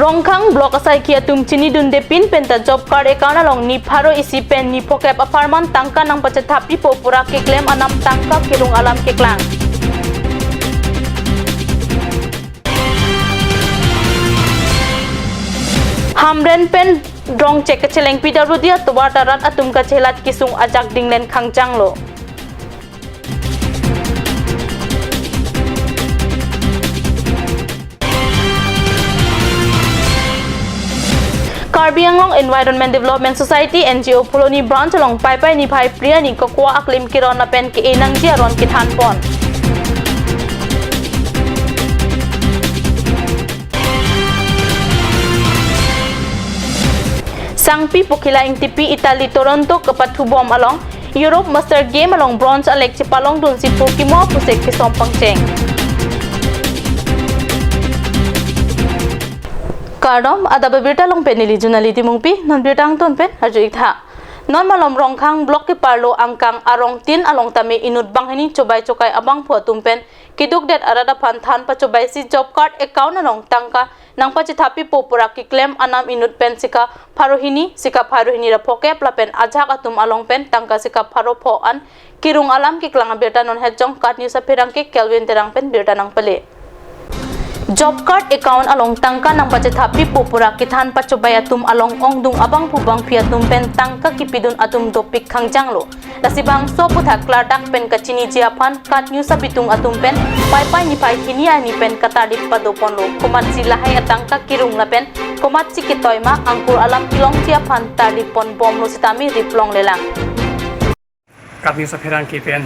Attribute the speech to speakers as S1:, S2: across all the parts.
S1: Rongkhang blok asai kia tum chini dun de pin penta job card account along ni pharo isi pen ni pokep apartment tangka nang pachathapi popura ke claim anam tangka kirung alam ke klang. Hamren pen drong cek celeng PWD atwa darat atum ka chelat kisung ajak dinglen khangchang lo. Karbi Anglong Environment Development Society NGO Puloni branch along pai ni phai priya ni kokwa aklim kiron na pen ke enang jiaron ki than pon. Sangpi pukila ing tipi Italy Toronto ke pathu bom along Europe Master Game along bronze alek chipalong dun si pukimo pusek ke sompang cheng. Kardom ada beberapa long penili junaliti mungpi non bertang ton pen harju ikha non malom Rongkhang blok ke parlo angkang arong tin along tame inut bang hini cobai cokai abang pho tumpen kiduk det arada panthan pa cobai si job card account along tangka nang pa chithapi popura ki claim anam inut pen sika pharohini ra phokep la pen ajak atum along pen tangka sika pharo pho an kirung alam ki klanga beta non hejong kat news apirang ke Kelvin terang pen berta nang pale. Job card account along tangka nang pachathapi popura kithan pachobay atum along ongdung abang pubang piatum pen tangka kipidun atum dopik khangjang lo lasibang so putha kladak pen kachini jiapan kat news apitung atum pen pai ni pai hinia ni pen katadip padopon lo komat silahai atangka kirung la pen komat sikitoy ma angkur alam kilong jiapan tadipon bom lo sitami riplong lelang
S2: kat news apirang ki pen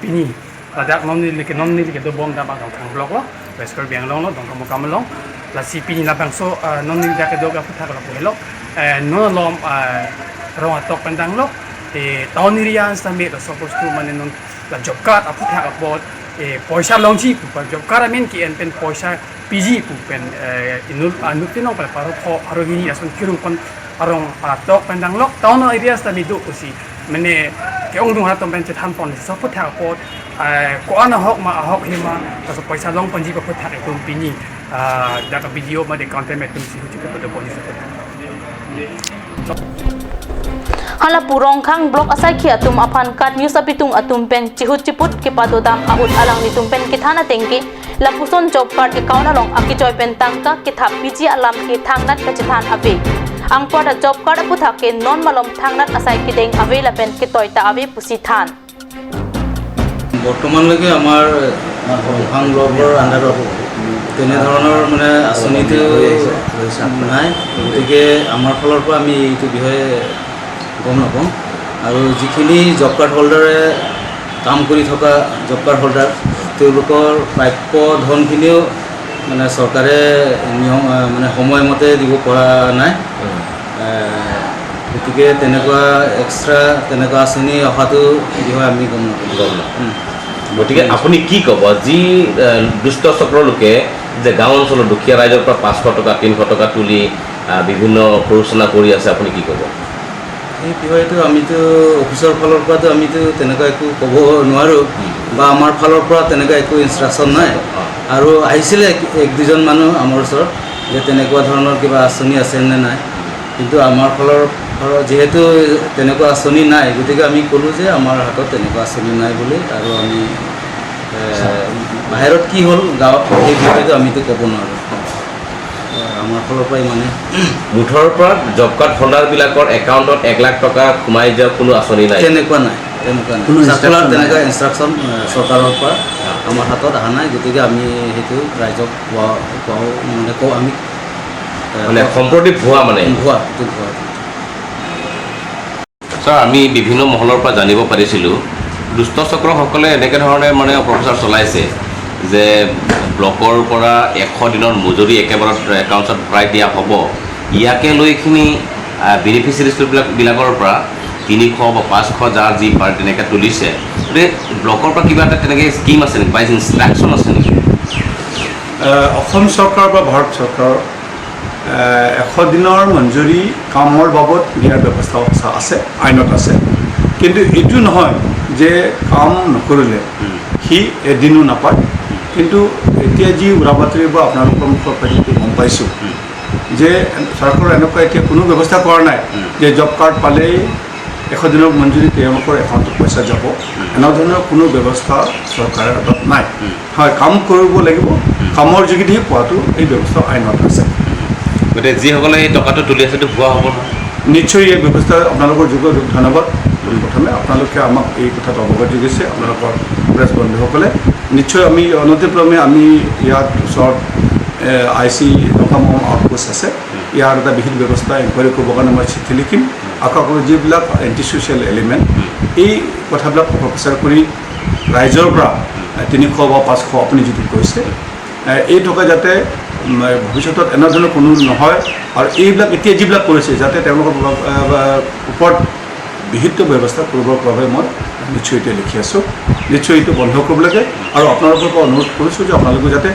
S2: pini ladak nomni like do bom da bang thang blok lo Wesker biang long lo dong kamu kamu long la CP ni labang so non ni dak do ga putha ga lo no lom ro atok pendang lo tahun ni rian sambil lo supposed to man non la job card aputha ga bot poisa long chi pu job card amin ki en pen poisa PG pu pen inul anu tino pa paro gini asun kirung kon arong atok pendang lo tahun area sambil do usi mene ke ong dung hatom pen chethan pon so putha ga bot ko ana hok ma hok hima so paisa long panji pa putha ke tum pini da ka video ma de content me tum si hu ke pada pon
S1: hala Rongkhang blok asai khia tum apan kat news apitung atum pen chihut chiput ke padodam ahut alang ni tum pen kithana tengki lapuson job card account along aki joy pen tangka kitha piji alam ki thangnat ka chithan abe ang pada job card aputha ke non malom thangnat asai kideng ave la pen ki toita ave pusi than
S3: বর্তমান লগে আমার রংখাং ব্লকৰ আন্ডাৰত তেনে ধৰণৰ মানে আঁচনিটো নাই গতিকে আমাৰ ফালৰ পৰা আমি এইটো বিষয়ে গম নাপাওঁ আৰু যিখিনি জব কাৰ্ড হোল্ডাৰে কাম কৰি থকা জব কাৰ্ড হোল্ডাৰ তেওঁলোকৰ প্ৰাপ্য ধনখিনিও মানে চৰকাৰে নিয়ম মানে সময়মতে দিব পৰা নাই গতিকে তেনেকুৱা এক্সট্ৰা তেনেকুৱা আঁচনি অহাটো বিষয়ে আমি গম নাপাওঁ
S4: গতিকে আপুনি কি ক'ব যি দুষ্ট চক্ৰৰ লোকে যে গাঁও অঞ্চলৰ দুখীয়া ৰাইজৰ পৰা 500 টকা 300 টকা তুলি বিভিন্ন প্ৰৰোচনা কৰি আছে আপুনি কি ক'ব
S3: এই বিষয়টো আমিতো অফিচৰ ফালৰ পৰাতো আমিতো তেনেকুৱা একো ক'ব নোৱাৰোঁ বা আমাৰ ফালৰ পৰা তেনেকুৱা একো ইনষ্ট্ৰাকশ্যন নাই আৰু আহিছিলে এক দুজন মানুহ আমাৰ ওচৰত যে তেনেকুৱা ধৰণৰ কিবা আঁচনি আছে নে নাই কিন্তু আমাৰ ফালৰ যেহেতু তেনেকুৱা আঁচনি নাই গতিকে আমি ক'লোঁ যে আমাৰ হাতত তেনেকুৱা আঁচনি নাই বুলি আৰু আমি বাহিৰত কি হ'ল গাঁৱত সেই বিষয়টো আমিতো ক'ব নোৱাৰোঁ আমাৰ ফালৰ পৰা মানে
S4: মুঠৰ পৰা জব কাৰ্ড হোল্ডাৰবিলাকৰ একাউণ্টত 1 লাখ টকা সোমাই যোৱা কোনো আঁচনি নাই
S3: তেনেকুৱা নাই চাৰ্কুলাৰ তেনেকুৱা ইনষ্ট্ৰাকশ্যন চৰকাৰৰ পৰা আমাৰ হাতত অহা নাই গতিকে আমি সেইটো ৰাইজক মানে কওঁ আমি
S4: মানে সম্প্ৰতি ভুৱা মানে
S3: ভুৱা সেইটো ভুৱা
S4: ছাৰ আমি বিভিন্ন মহলৰ পৰা জানিব পাৰিছিলোঁ দুষ্ট চক্ৰসকলে এনেকৈ ধৰণে মানে অপপ্ৰচাৰ চলাইছে যে ব্লকৰ পৰা 100 দিনৰ মজুৰি একেবাৰে একাউণ্টত ভৰাই দিয়া হ'ব ইয়াকে লৈখিনি বেনিফিচিয়াৰিবিলাকৰ পৰা 300 বা 500 যাৰ যি পাৰ তেনেকৈ তুলিছে গতিকে ব্লকৰ পৰা কিবা এটা তেনেকৈ স্কিম আছে নেকি বা ইনষ্ট্ৰাকশ্যন আছে নেকি
S5: অসম চৰকাৰ বা ভাৰত চৰকাৰৰ 100 দিনৰ মঞ্জুৰি কামৰ বাবদ দিয়াৰ ব্যৱস্থা আছে আইনত আছে কিন্তু এইটো নহয় যে কাম নকৰিলে সি এদিনো নাপায় কিন্তু এতিয়া যি উৰা বাতৰি বা আপোনালোকৰ মুখৰ পৰা গম পাইছোঁ যে চৰকাৰৰ এনেকুৱা এতিয়া কোনো ব্যৱস্থা কৰা নাই যে জব কাৰ্ড পালেই 100 দিনৰ মঞ্জুৰি তেওঁলোকৰ একাউণ্টত পইচা যাব এনেধৰণৰ কোনো ব্যৱস্থা চৰকাৰৰ হাতত নাই হয় কাম কৰিব লাগিব কামৰ যোগেদি পোৱাটো এই ব্যৱস্থা আইনত আছে
S4: গতিকে যিসকলে এই টকাটো তুলি আছে সেইটো ভুৱা হ'ব নহয়
S5: নিশ্চয় এই ব্যৱস্থা আপোনালোকৰ যোগেদি ধন্যবাদ প্ৰথমে আপোনালোকে আমাক এই কথাত অৱগত যোগাইছে আপোনালোকৰ প্ৰেছ বন্ধুসকলে নিশ্চয় আমি অনতিপলমে আমি ইয়াত ওচৰত IC নকামম আউটপোষ্ট আছে ইয়াৰ এটা বিহিত ব্যৱস্থা এনকুৱাৰী কৰিবৰ কাৰণে মই চিঠি লিখিম আশা কৰোঁ যিবিলাক এণ্টি ছ'চিয়েল এলিমেণ্ট এই কথাবিলাক অপপ্ৰচাৰ কৰি ৰাইজৰ পৰা 300 বা 500 আপুনি যিটো কৈছে এই টকা যাতে ভৱিষ্যতত এনেধৰণৰ কোনো নহয় আৰু এইবিলাক এতিয়া যিবিলাক কৰিছে যাতে তেওঁলোকৰ ওপৰত বিহিত ব্যৱস্থা কৰিবৰ বাবে মই নিশ্চয় এতিয়া লিখি আছোঁ নিশ্চয় এইটো বন্ধ কৰিব লাগে আৰু আপোনালোকৰ পৰা অনুৰোধ কৰিছোঁ যে আপোনালোকে যাতে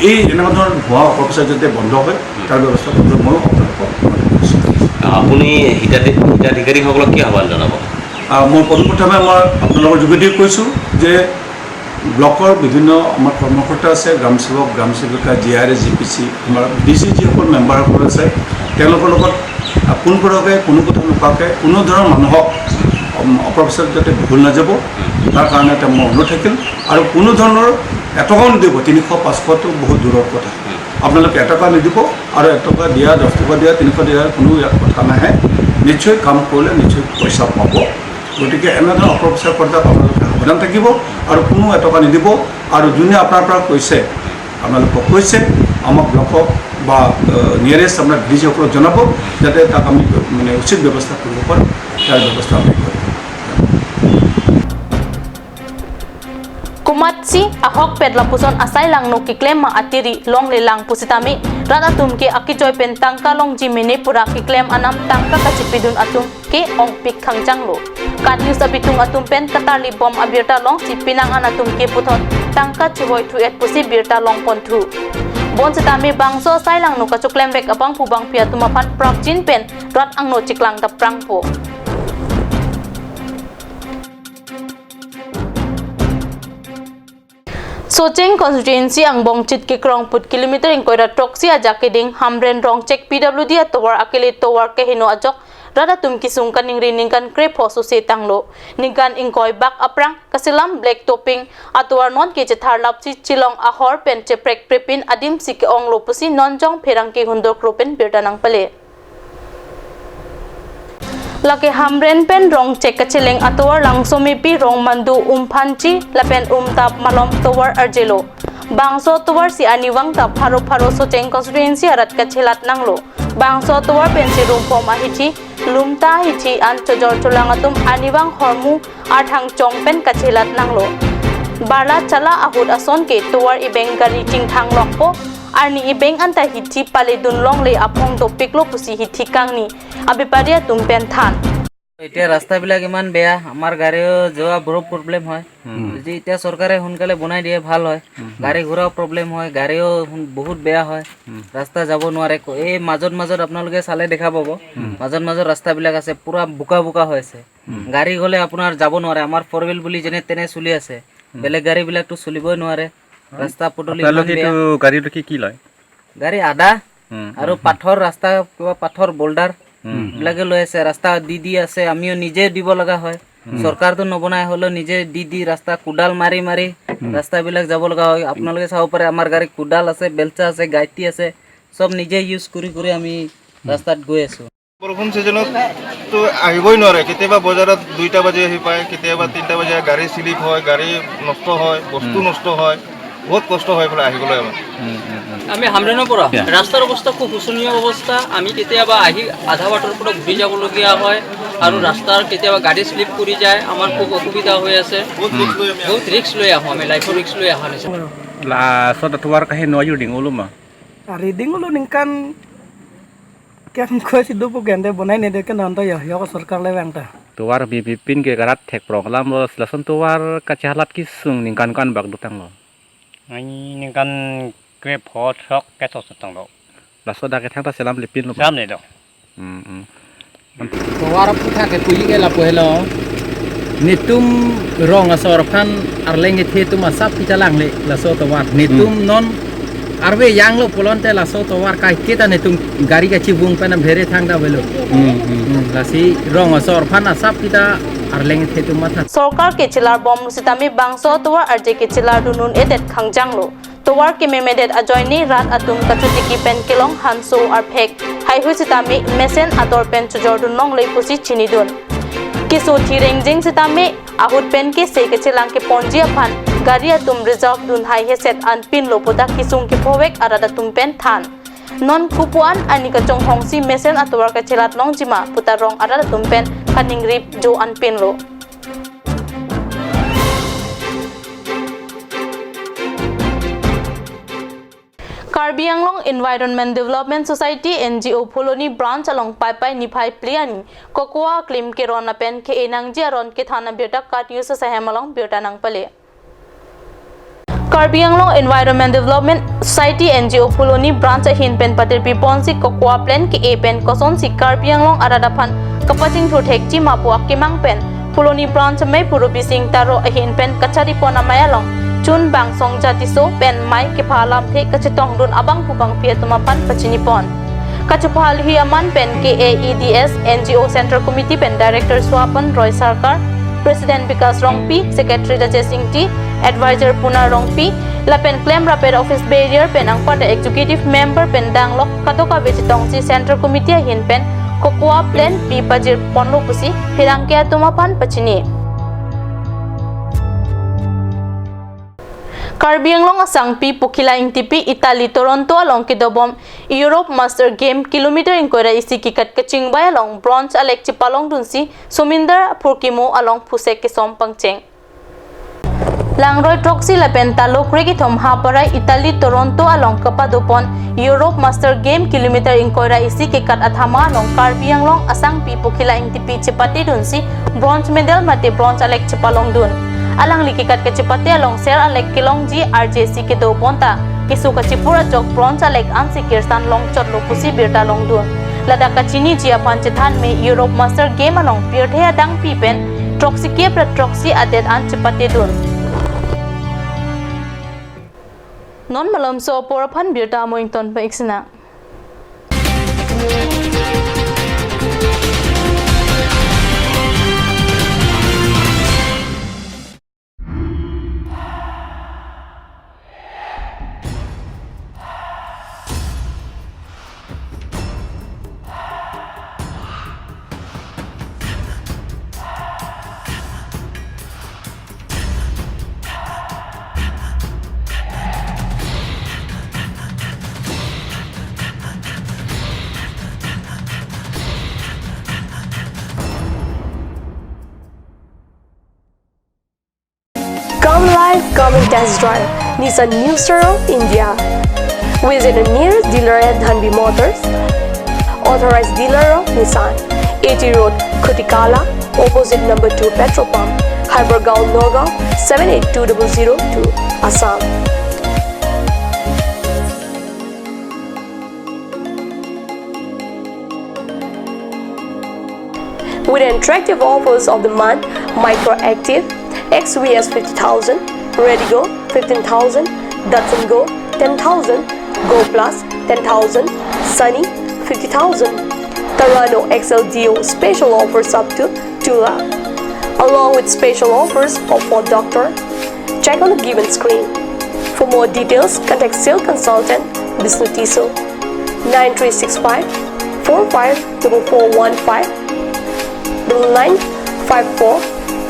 S5: এই এনেকুৱা ধৰণৰ ভুৱা অপপ্ৰচাৰ যাতে বন্ধ হয় তাৰ ব্যৱস্থা কৰিবলৈ ময়ো আপোনালোকক
S4: আপুনি হিতাধিকাৰীসকলক কি আহ্বান জনাব
S5: মই পোনপ্ৰথমে মই আপোনালোকৰ যোগেদি কৈছোঁ যে ব্লকৰ বিভিন্ন আমাৰ কৰ্মকৰ্তা আছে গ্ৰাম সেৱক গ্ৰাম সেৱিকা GRA GPC আমাৰ DC যিসকল মেম্বাৰসকল আছে তেওঁলোকৰ লগত পোনপটীয়াকৈ কোনো কথা নোকোৱাকৈ কোনো ধৰণৰ মানুহক অপপ্ৰচাৰ যাতে ভুল নাযাব তাৰ কাৰণে এটা মই অনুৰোধ থাকিল আৰু কোনো ধৰণৰ এটকাও নিদিব 300 500টো বহুত দূৰৰ কথা আপোনালোকে এটকা নিদিব আৰু এটকা দিয়া 10 টকা দিয়া 300 দিয়া কোনো কথা নাহে নিশ্চয় কাম কৰিলে নিশ্চয় পইচা পাব গতিকে এনেধৰণৰ অপপ্ৰচাৰ কৰাত আপোনালোকে সাৱধান থাকিব আৰু কোনো এটকা নিদিব আৰু যোনে আপোনাৰ পৰা কৈছে আপোনালোকক কৈছে আমাক ব্লকক বা নিয়াৰেষ্ট আপোনাৰ DCসকলক জনাব যাতে তাক আমি মানে উচিত ব্যৱস্থা কৰিব পাৰোঁ তাৰ ব্যৱস্থা আমি কৰিম
S1: Kumatsi ahok pedla puson asai lang no kiklem ma atiri long le lang pusitami rada tumke akijoy pen tangka long jimene pura kiklem anam tangka kachipidun atum ke ong pik khangjanglo kat news abitung atum pen katarli bom abirta long chipinang anatum ke puthon tangka chiboi thu et pusi birta long ponthu bon setami bangso sai lang no kachuklem bek abang pubang pia tumaphan prakjin pen rat angno chiklang da prangpo Socheng constituency ang bongchit ke krong put kilometer in koira toksi aja keding hamren rong check PWD atowar akele towar ke hino ajok rada tum kisung kaning riningkan krep hosu se tanglo ningkan ingkoi bak aprang kasilam black topping atowar non ke chethar lapchi chilong ahor pen cheprek prepin adim sik ong lopusi nonjong pherang ke hundor kropen bertanang pale lake hamren pen rong check kacheleng atowar langsomi pi rong mandu umphanchi lapen tap malom towar arjelo bangso towar si aniwang tap pharo socheng constituency arat kachelat nanglo bangso towar pen si rumpom ahichi lumta hichi an chojor cholangatum aniwang hormu athang chong pen kachelat nanglo barla chala ahud ason ke towar ibeng gari tingthang lokpo arni ibeng anta hithi pale dunlong le apong to piklo pusi hithi kangni abiparia tumpen than
S6: এতিয়া ৰাস্তাবিলাক ইমান বেয়া আমাৰ গাড়ীও যোৱা বহুত problem হয় যদি এতিয়া চৰকাৰে সোনকালে বনাই দিয়ে ভাল হয় গাড়ী ঘোৰাও প্ৰব্লেম হয় গাড়ীও বহুত বেয়া হয় ৰাস্তা যাব নোৱাৰে এই মাজত আপোনালোকে চালে দেখা পাব মাজত ৰাস্তাবিলাক আছে পুৰা বোকা হৈ আছে গাড়ী গ'লে আপোনাৰ যাব নোৱাৰে আমাৰ ফৰৱেল বুলি যেনে তেনে চলি আছে বেলেগ গাড়ীবিলাকতো চলিবই নোৱাৰে ৰাস্তা পদূলি
S7: গাড়ীটো কি লয়
S6: গাড়ী আদা আৰু পাথৰ ৰাস্তা কিবা পাথৰ বোল্ডাৰ বিলাকে লৈ আছে ৰাস্তা দি আছে আমিও নিজে দিব লগা হয় চৰকাৰটো নবনাই হলেও নিজে দি ৰাস্তা কুডাল মাৰি ৰাস্তাবিলাক যাব লগা হয় আপোনালোকে চাব পাৰে আমাৰ গাড়ী কুডাল আছে বেলচা আছে গাইতি আছে সব নিজে ইউজ কৰি আমি ৰাস্তাত গৈ আছো
S8: বৰষুণ সিজনত তো আহিবই নোৱাৰে কেতিয়াবা বজাৰত 2টা বাজি আহি পায় কেতিয়াবা 3টা বাজি গাড়ী স্লিপ হয় গাড়ী নষ্ট হয় বস্তু নষ্ট হয় বহুত কষ্ট হয় ফলে আহিবলৈ
S9: আমি হামৰেনৰ পৰা ৰাস্তাৰ অৱস্থা খুব শোচনীয় অৱস্থা আমি কেতিয়াবা আহি আধা বাটৰ পৰা ঘূৰি যাবলগীয়া হয় আৰু ৰাস্তাৰ কেতিয়াবা গাড়ী স্লিপ কৰি যায় আমাৰ খুব অসুবিধা হৈ আছে বহুত ৰিস্ক লৈ আহোঁ আমি লাইফৰ ৰিস্ক লৈ অহা নিচিনা
S7: লাষ্টত তোমাৰ কাহি নয় ডিঙলুমা
S10: রিডিংলো নিকান কেন কইছি দুপু গেন্দে বনাই নে দেখে নন্দ ইয়া সরকার লে বাংটা
S7: tuwar bibipin ke garat tek program lo selasun tuwar kacahalat kisung ningkan kan bak dutang lo
S11: anh ningkan grep hot shock cái số tầng độ
S7: laso da ke thang ta selam lipin lo
S11: sam này đâu
S6: tuwar putha ke kuyi ke la pohelo nitum rong asor khan arleng the tum asap pichalang le laso tuwar nitum non arbe yang lo polon te laso to war kai kita ne tung gari ka cibung pana bhere thang da belo lasi rong asor phana sap kita arleng the tu matha
S1: Sarkar K chiller বম সিতামি বাংসো তোয়ার RJ কে chiller দুনুন এডেট খাংজাংলো তোয়ার কে মেমেডেট আজয়নি রাত আতুম কাচুটি কি PAN Keylong হানসো আর fake হাই হুই সিতামি মেসেন আদর PAN চুজরদুন নং লই পুসি চিনিদুন किसो थिरेंजिंग सितामे आहुत pen के से के चिलांग के Ponzi Affan गारिया तुम रिजर्व दुन हाई हे सेट अन पिन लोपोदा किसुंग के फोवेक अरादा तुम पेन थान नॉन कुपुआन अनि का चोंग होंगसी मेसेन अतवर का चिलात नोंग जिमा पुता रोंग अरादा तुम पेन कनिंग रिप जो अन pin low Karbi Anglong Environment Development Society NGO Pholoni branch along Pai Niphai Pliani Kokoa Klim ke Rona Pen ke Enang Jiaron ke Thana Beta Kat Use Sahamalong Beta Nang Pale Karbi Anglong Environment Development Society NGO Pholoni branch Hin Pen Patir Piponsi Kokoa Plan ke E Pen Koson si Karbi Anglong Aradapan Kapating Thuthek Ji Mapuak Kimang Pen Pholoni branch Mai Puru Bising Taro Hin Pen Kachari Pona Mayalong Chun bang song jati so pen mai ke phalam the kachitong dun abang pubang pia tumapan pachini pon kachuphal hi aman pen ke AIDS NGO Central Committee pen Director Swapan Roy Sarkar President Vikas Rongpi Secretary Rajesh Singh T Advisor Puna Rongpi la pen claim rapid office barrier pen ang pada executive member pen danglok katoka vechitong si Central Committee hin pen Kokoa plan pi pajir ponlo pusi hirang ke tumapan pachini Karbi Anglong asang pi pukila ingtipi Italy Toronto along kidobom Europe Master Game kilometer inkoira isi kikat kaching bay along bronze alek chipalong dunsi Suminder Purkimo along Pusek kisom pangcheng Langroy Troxy la pentalo kregi thom haparai Italy Toronto along kapadopon Europe Master Game kilometer inkoira isi kikat athama along Karbi Anglong asang pi pukila ingtipi chipati dunsi bronze medal mate bronze alek chipalong dun alang likikat kecipate along ser alek kilong ji RJC ke do ponta kisu kacipura jok bronze alek ansi kirsan long chot lopusi birta long dun lada kachini ji apan chethan me Europe Master Game along pirthe adang pipen troxy ke proxy adet an chipate dun non malom so poraphan birta moington pa iksina
S12: Come and test drive Nissan New Staro India. Visit the nearest dealer at Dhanbi Motors. Authorized dealer of Nissan. 80 Road, Kutikala, opposite number 2 petrol pump, Hypergaon, Nagaon 782002, Assam. With attractive offers of the month, Microactive, XVS 50,000, Redigo 15,000, Datsun Go 10,000, Go Plus 10,000, Sunny 50,000. Tarano XLDO special offers up to 2 lakh. Along with special offers of Ford Doctor. Check on the given screen. For more details, contact sales consultant Vishnu Tiso 9365 454415 9954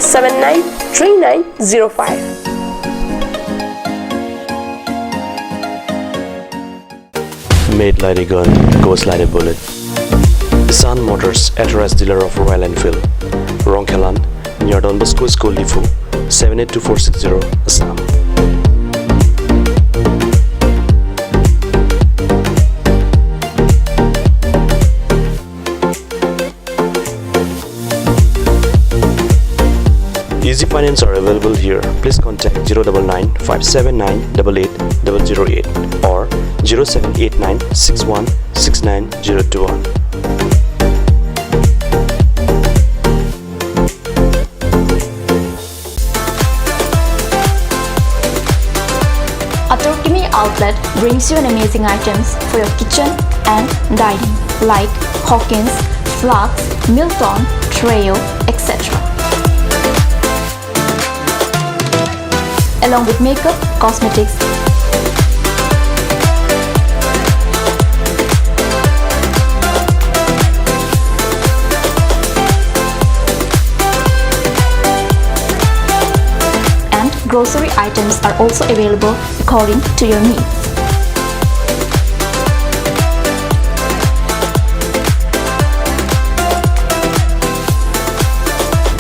S12: 793905.
S13: Made like a gun, goes like a bullet. Sun Motors, authorized dealer of Royal Enfield, Ronkelan, near Don Bosco School, Lifu, 782460, Assam. Easy finance are available here. Please contact 099 579 88008 or 0789 61 69021.
S12: Atorkimi Outlet
S14: outlet brings you an amazing items for your kitchen and dining like Hawkins, Flax, Milton, Treo, etc. Along with makeup, cosmetics, and grocery items are also available according to your needs.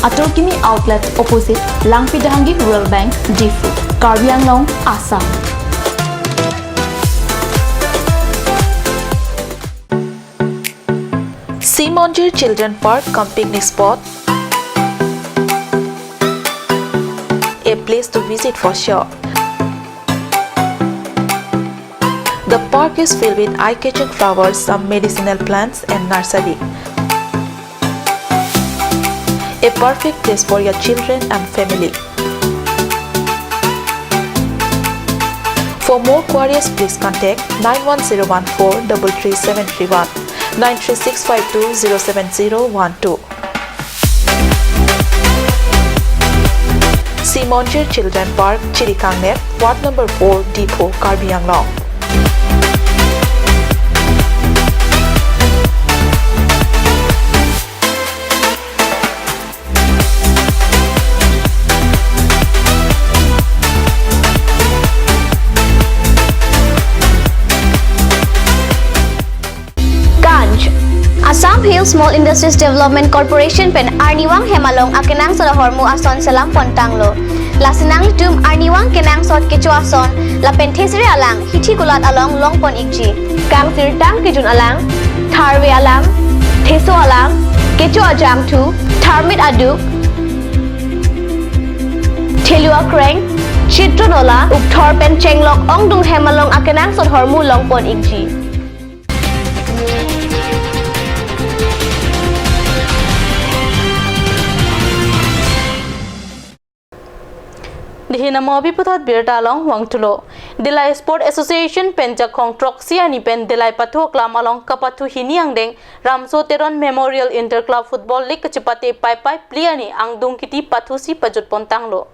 S14: Atolkimi outlet opposite Langpidahangi Rural Bank, Difu, Karbi Anglong, Assam.
S15: Simonjir Children Park cum picnic spot. A place to visit for sure. The park is filled with eye-catching flowers, some medicinal plants and nursery. A perfect place for your children and family. For more queries, please contact 91014 33731 93652 07012. Simonjir Children Park, Chirikangnet, Ward number 4, Depot, Karbi Anglong.
S16: Assam Hill Small Industries Development Corporation pen Arniwang Hemalong akenang sa hormu ason salam pontanglo. Lasinang litum Arniwang kenang sot kecu ason la penthesiri alang hithi gulat along longpon ikji. Kang sirtang kijun alang, tharwe alang, theso alang, kecu ajam tu, tharmit aduk, thelua kreng, chitronola, upthor pen chenglok ongdung Hemalong akenang sot hormu longpon ikji.
S1: Dihina mo biputat birtalong wangtulo. Delay Sport Association penja kong troksi ani pen delay patu klam along kapatu hiniang deng Ramso Teron Memorial Interclub Football League kecepate pai pliani ang dungkiti patu si pajut pontanglo.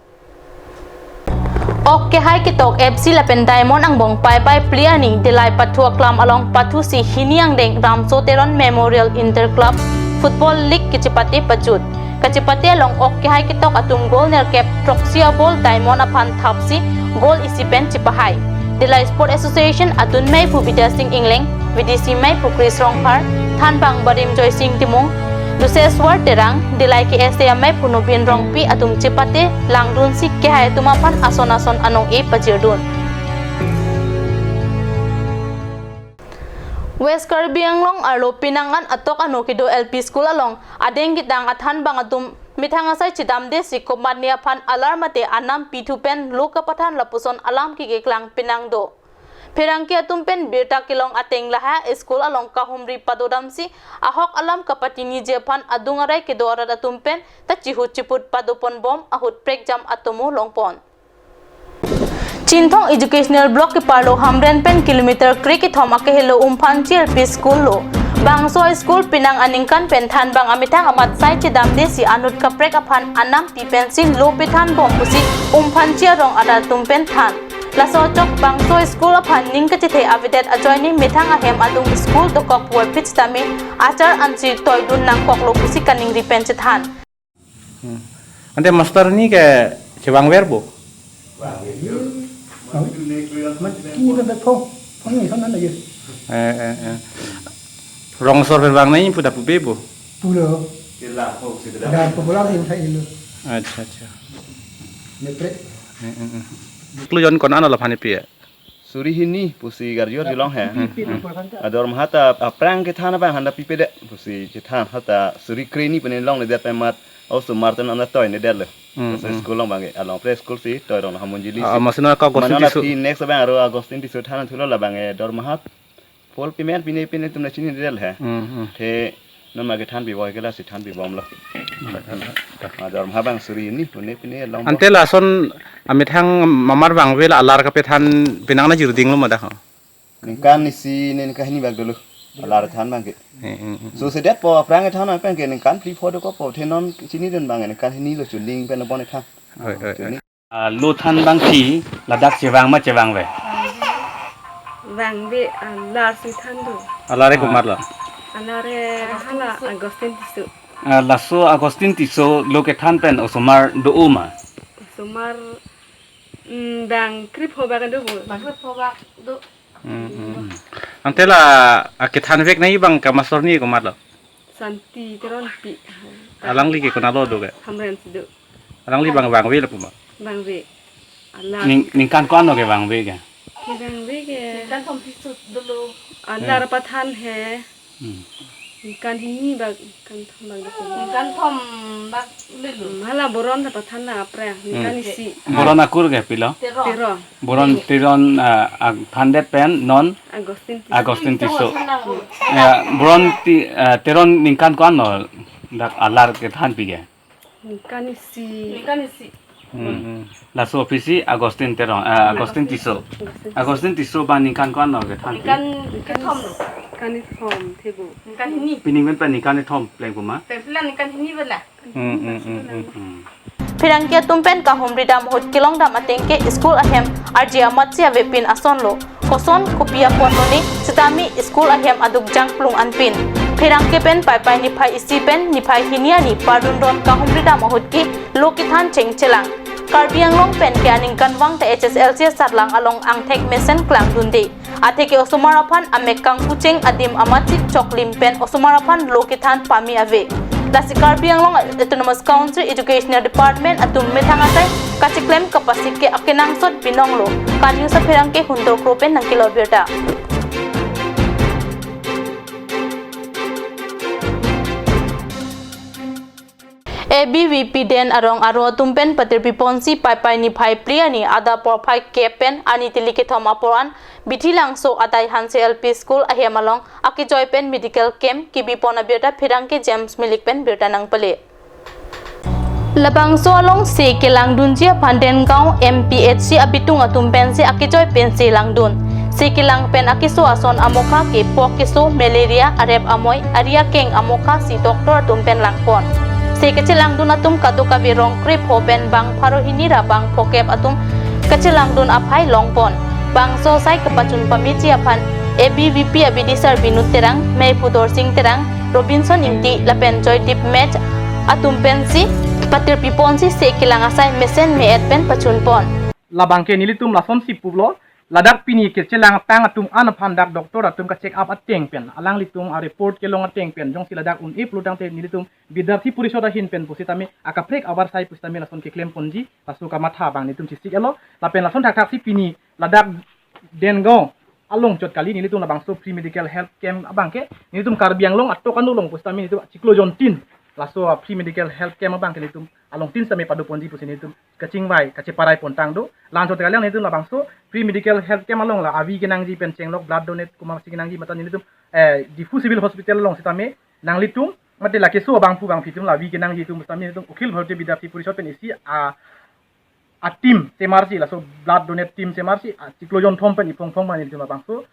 S1: Ok ke hai kitok FC Lapen Diamond ang bong pai pliani delay patu klam along patu si hiniang deng Ramso Teron Memorial Interclub Football League kecepate pajut. Kacipati along ok hai kitok atung gol ner cap Troxia ball Diamond apan thapsi gol isipen cipahay. Delay Sport Association atun may pu bidasing ingling vidisi may pu Chris Rongpar than bang barim joy sing timung Luceswar terang delay ki SA may pu nobin rongpi atum cipate langdun si ke hai tumapan ason anong e pajirdun. West Karbi Anglong arlo pinangan atok ano kido LP School along adeng gitang athan bang atum mithangasai chitamde si komania phan alarmate anam P2 loka pathan lapuson alam ki geklang pinangdo Pirangki atum pen birta kilong ateng laha school along kahumri padodamsi ahok alam kapatini jepan adungarai kido arad atum pen ta chihut chiput padopon bom ahut prek jam atomo longpon Chinthong Educational Block ke parlo hamren pen kilometer kriki thom ake hello umphan LP School lo Bangso School pinang aningkan pen than bang amitang amat sai chidam desi anut kaprek aphan anam pi pensin lo pithan bom pusi umphan rong ada tumpen than laso chok Bangso School aphan ning ka chithe avidet ajoini mithang ahem adung school to kok war pitch tami achar anchi toy dun nang kok lo pusi kaning ripen chithan
S7: Ante master ni ke cewang verbo Rong sor verbang nahi puda pube bo.
S10: Pulo. Dan popular yang saya ilu.
S7: Acha. Klujon kon ano la phane pia.
S8: Suri hini pusi garjo dilong he. Ador mahata aprang ke thana bang handa pipe de pusi ke than hata suri kreni pene long le dat mat also martin on the toy ne del. School long bang along play school si toy rong hamunjili.
S7: Masina ka gostin
S8: disu. Next bang aro agostin disu thana thulo la bang dor mahat Pol pimen pine tumna chini del hai the non ma ke than bi boy ke la si than bi bom lo ador ma bang suri ni pune long
S7: ante la son Amit hang mamar bang vel alar ka pethan pinang na jiru dinglo mada ha.
S8: Ningkan nisi ningkan ini bag dulu. Alar than bang ke. So sedet po prang than apa ke ningkan pri photo ko po tenon sini dan bang ningkan ini lo chuling pen bon than.
S7: Lu than bang ki ladak cewang ma cewang ve.
S17: Bang be alar si than do.
S7: Alare kumar la.
S17: Alare hala Agustin tisu.
S7: Lasso Agustin tiso lo ke than pen osomar do uma.
S17: Sumar bang krip ho bagan do. Bang krip ho bag do.
S7: Antela ke than vek nai bang ka masor ni kumar la.
S17: Santi teron pi.
S7: Alang li ke kunalo do ke.
S17: Hamren sido.
S7: Alang li bang ve la puma.
S17: Bang be. Alar.
S7: Ningkan ko ano ke bang ve ke.
S17: Bang be ke. Kan kom tisu dulu. Alar pathan he. Kan ini bag kan thom bag kan thom bag lelu hala boron dapat thana apre kan isi
S7: Boron akur ke pilo
S17: tero
S7: boron tiron thandet pen non Agustin tiso boron teron ningkan ko ano dak alar ke than pige
S17: kan isi
S7: Lasso ofisi Agustin teron Agustin tiso ba ningkan ko ano ke than
S17: kan thom tebo kan ini
S7: pining men pan ningkan thom pleng puma
S17: plan kan ini bela
S1: Pirangkia tumpen ka humri dam hot kilong dam atengke school ahem arjia matsia vepin asonlo koson kopia pononi sitami school ahem aduk jang plung anpin Pirangke pen pai ni phai isi pen ni phai hinia ni padun ron ka humri dam hot ki lokithan chengchelang Karbiang long pen ke aning kanwang te HSLC sarlang along ang tek mesen klang dunde ateke osumarapan amek kang kucing adim amatik choklim pen osumarapan lokithan pami ave Dasi Karbiang long Autonomous Council Educational Department atum methangasai kachiklem kapasik ke akenang sot binonglo kanyu sa pirang ke hundor kropen nang kiloberta ABVP den arong aro tumpen patirpi ponsi pai ni phai plia ni ada por phai kepen ani tilike thoma poran bithilang so atai hanse LP school ahiamalong aki joy pen medical camp kibi pona beta phirang ke James Milik pen beta nang pale labang so along se kelang dunjia phanden gaon MPHC abitung atumpen se aki joy pen se langdun se kelang pen aki so ason amoka ke pokiso malaria arep amoy aria keng amoka si doktor tumpen langpon Se kecilang dun atum katu kabi rong krip hopen bang paro hinira bang pokep atum kecilang dun apai longpon bang so sai kepacun pamici apan ABVP abidi sarbinut terang Mei Pudor Singh terang Robinson inti lapen joy dip match atum pensi patir piponsi se kilang asai mesen me pen pacun pon
S18: labang ke nilitum lasom si publo ladak pini ke celang tang atum an phandak doktor atum ka check up ateng pen alang litung a report ke long ateng pen jong siladak un e plutang te nilitum bidarthi purisoda hin pen pusitami akaprek abar sai pusitami lason ke claim ponji pasu ka matha bang nitum sisik elo lapen lason thak thak si pini ladak dengo along chot kali nilitum labang so free medical health camp abang ke nilitum Karbiang long atto kanulong pusitami nitum ciklojon tin laso free medical health camp abang ke nitum along tin sami padu ponji pusin nitum kacingwai kaceparai pontang do lanjut kalian nitum labang so free medical health camp along la avi kenang ji penceng lok blood donate kumar sikenang ji matan nitum difu civil hospital long sitame nang litum mate la keso bang pu bang fitum la vi kenang ji tum sami nitum ukhil bharti bidarthi purisot pen isi a team semarsi laso blood donate team semarsi ciklojon thom pen ipong thom mani nitum labang so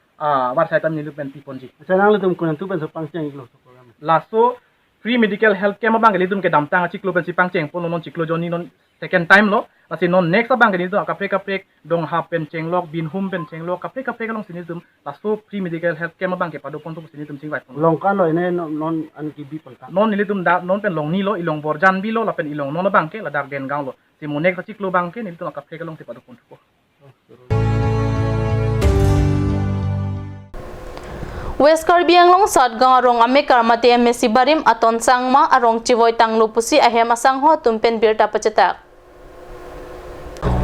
S18: war saitam nitum pen tiponji
S19: senang litum kunan tu pen so pangcheng iklo program
S18: laso free medical health camp abang litum ke damtang ciklo pen si pangcheng pon non ciklojon ni non second time lo lasi non next abang ke nitum akaprek dong ha pen chenglok bin hum pen chenglok kaprek long sinitum laso free medical health camp abang ke padu pon tu sinitum singwai
S19: longkan lo ine non an ki bi polka
S18: non nilitum da non pen long ni lo ilong borjan bi lo la pen ilong non abang ke la dak den gang lo si mo next ciklo bang ke nilitum akaprek long te padu pon tu
S1: West Karbiang long sat gang arong ame karmate MSC barim aton sangma arong chivoy tanglo pusi ahem asang ho tumpen birta pacetak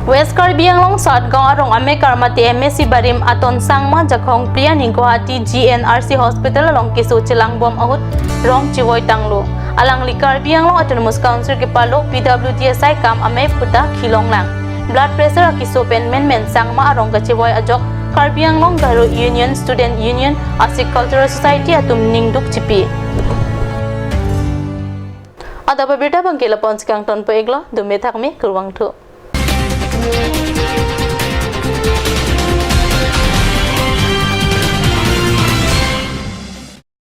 S1: West Karbiang long sat gang arong ame karmate MSC barim aton sangma jakhong priya ni Guwahati GNRC hospital long kisu chilang bom ahut rong chivoy tanglo alang li Karbiang long Autonomous Council ke palo PWDSI kam ame puta khilong lang blood pressure kisu pen men sangma arong ka chivoy ajok Karbiang long Garo Union Student Union Asik Cultural Society atum ningduk chipi ada berbeda bangkila pons kang ton pe eglo dume thakme kurwang thu Thank you.